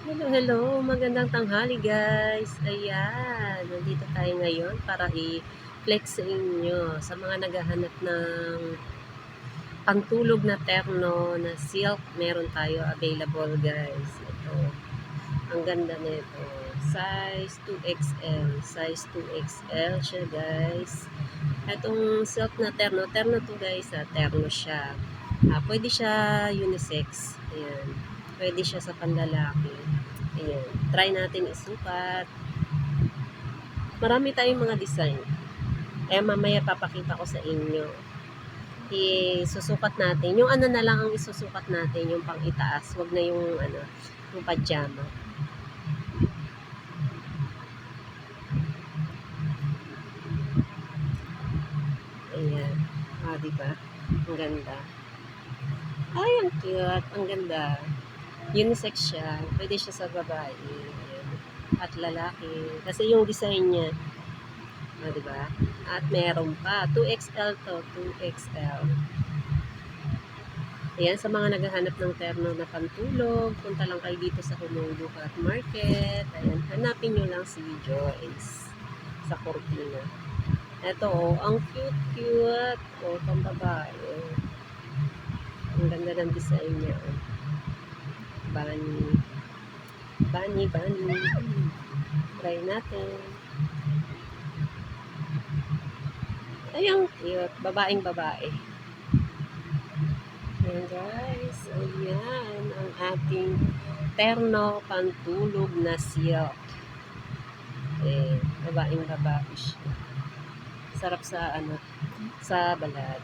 Hello, hello. Magandang tanghali, guys. Ayan, nandito tayo ngayon para i-flex sa inyo sa mga naghahanap ng pantulog na terno na silk. Meron tayo available, guys. Ito, ang ganda nito. Size 2XL. Size 2XL siya, guys. Itong silk na terno, terno to guys, terno siya. Pwede siya unisex. Ayan. Pwede siya sa panlalaki. Ayan. Try natin isukat. Marami tayong mga design. Mamaya papakita ko sa inyo. Isusukat natin. Yung ano na lang ang isusukat natin, yung pang itaas. Wag na yung ano, yung pajama. Ayan. Diba? Ang ganda. Ay, ang cute. Ang ganda. Unisex siya. Pwede siya sa babae. Ayan. At lalaki. Kasi yung design niya, diba? At meron pa. 2XL to. 2XL. Ayan, sa mga naghahanap ng terno na pantulog, punta lang kayo dito sa Humonggo Cat Market. Ayan, hanapin nyo lang si Joyce sa Cortina. Ito, ang cute-cute. Pang babae. Ang ganda ng design niya. Bunny. Bunny, bunny. Try natin. Ay, ang cute. Babaeng babae. Ayan guys. Ayan ang ating terno pantulog na silk. Babaeng babae siya. Sarap sa ano, sa balad.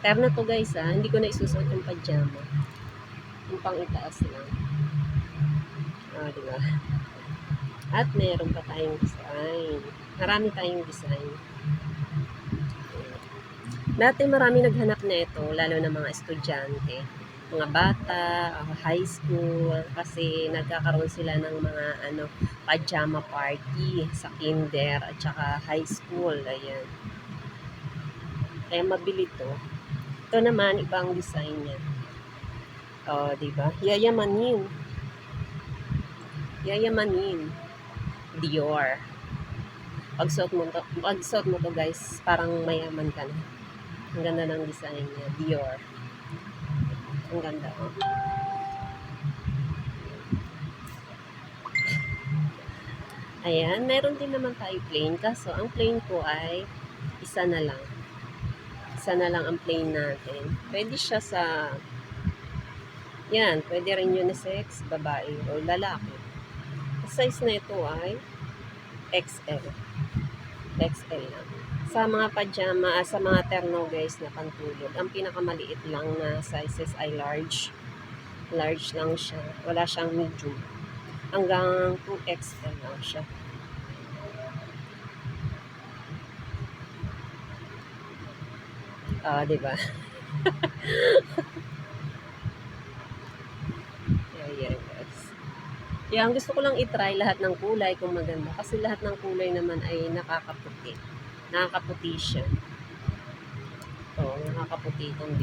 Terno to guys hindi ko na isusuot yung pajama. Yung pang itaas lang. Diba? At meron pa tayong design. Marami tayong design. Dati marami naghanap na ito, lalo na mga estudyante, mga bata, high school, kasi nagkakaroon sila ng mga pajama party sa kinder at saka high school. Ayan. Kaya mabili to. Ito naman, ibang design niya. Diba? Yayamanin. Yayamanin. Dior. Pagsuot mo to guys, parang mayaman ka na. Ang ganda ng design niya. Dior. Ang ganda, Ayan, meron din naman tayo plain. Kaso, ang plain ko ay isa na lang. Isa na lang ang plain natin. Pwede siya sa yan, pwede rin unisex, babae o lalaki. Ang size na ito ay XL. XL lang. Sa mga pajama, sa mga terno guys na pantulog, ang pinakamaliit lang na sizes ay large. Large lang siya. Wala siyang medium. Hanggang 2XL lang siya. Diba? Ayan guys. Yan, gusto ko lang i-try lahat ng kulay kung maganda. Kasi lahat ng kulay naman ay nakakaputi. Nakakaputi siya. Nakakaputi itong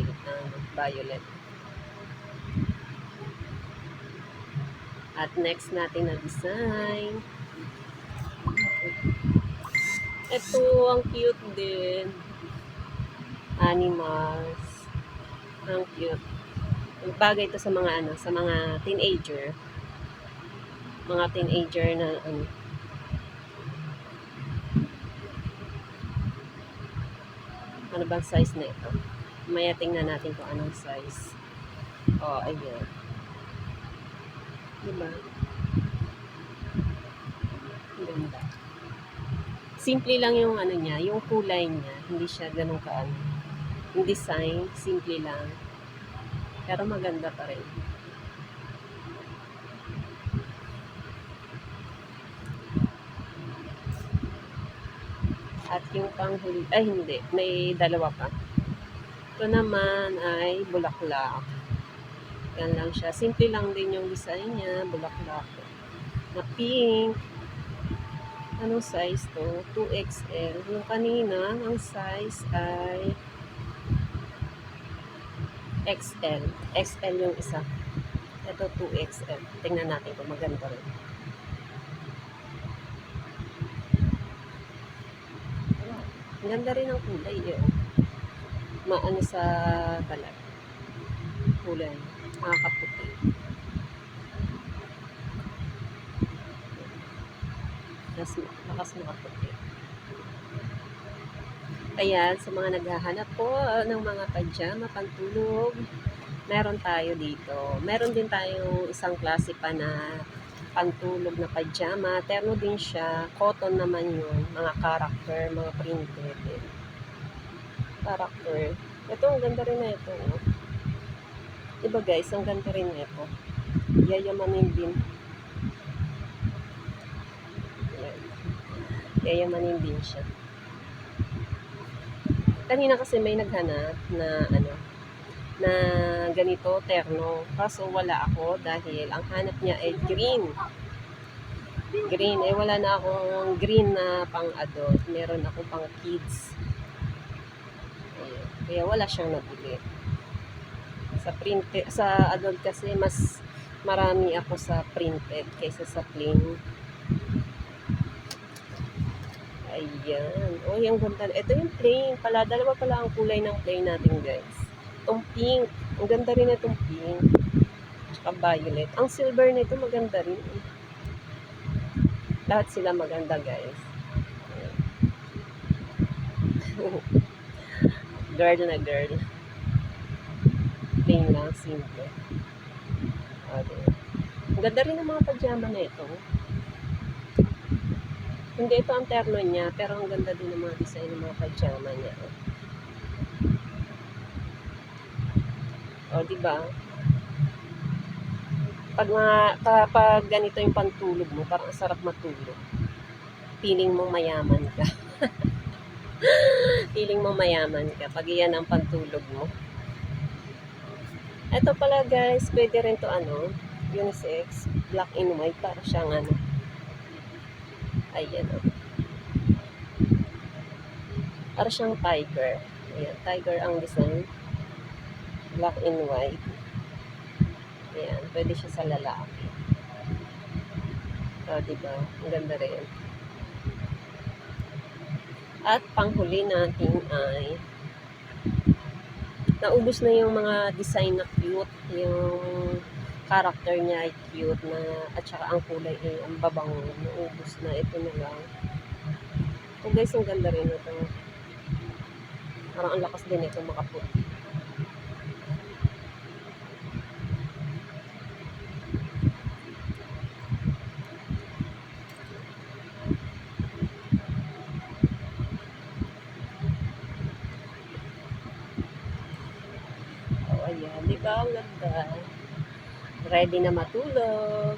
violet. At next natin na design. Ito, ang cute din. Animals. Ang cute. Bagay ito sa mga sa mga teenager. Mga teenager na ano bang size na ito? Maya tingnan natin kung anong size. Ayan. Diba? Ganda. Simple lang yung niya, yung kulay niya. Hindi siya ganun kaano. Yung design, simple lang. Pero maganda pa rin. At yung panghuli, ay hindi, may dalawa pa. Ito naman ay bulaklak. Yan lang siya. Simple lang din yung design niya, bulaklak. Na pink. Anong size to? 2XL. Yung kanina, ang size ay XL. XL yung isa. Ito 2XL. Tingnan natin kung maganda rin. Ang ganda rin ang kulay eh. Maano sa balat. Kulay. Nakakaputi. Lakas makaputi. Ayan, sa mga naghahanap po ng mga pajama, pantulog, meron tayo dito. Meron din tayong isang klase pa na pantulog na pajama. Terno din siya. Cotton naman yun. Mga character, mga printed. Character. Ito, ang ganda rin na ito. Oh. Diba guys, ang ganda rin na ito. Yayamanin din. Ayan. Yayamanin din siya. Kanina kasi may naghanap na na ganito, terno. Kaso wala ako dahil ang hanap niya ay green. Green, eh wala na akong green na pang adult. Meron ako pang kids. Ayan. Kaya wala siyang nabili. Sa printed, sa adult kasi mas marami ako sa printed kaysa sa plain. Ayan. Oh, yung ganda. Ito yung plain pala. Dalawa pala ang kulay ng plain natin, guys. Itong pink. Ang ganda rin itong pink. Tsaka violet. Ang silver nito maganda rin. Lahat sila maganda, guys. Girl na girl. Plain lang, simple. Okay. Ang ganda rin ng mga pajama na ito. Hindi ito ang terno niya, pero ang ganda din ng mga design ng mga pajama niya. O, diba? Kapag ganito yung pantulog mo, parang sarap matulog. Feeling mo mayaman ka. Feeling mo mayaman ka pag iyan ang pantulog mo. Ito pala guys, pwede rin to unisex, black and white, para siyang ayan para siyang tiger. Ayan, tiger ang design. Black and white. Ayan, pwede siya sa lalaki. O, diba? Ang ganda rin. At panghuli natin ay naubos na yung mga design na cute. Yung character niya ay cute na, at saka ang kulay ay ang babango. Naubos na. Ito na lang. So guys, ang ganda rin ito. Parang ang lakas din ito makaputi. Oh, ayan. Diba? Ang ganda. Ready na matulog.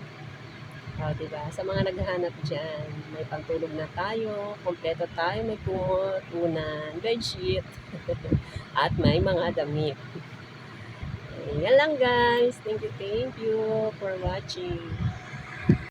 Oh, diba? Sa mga naghahanap dyan, may pantulog na tayo, kompleto tayo, may kumot, unan, bedsheet, at may mga damit. Yan lang guys. Thank you for watching.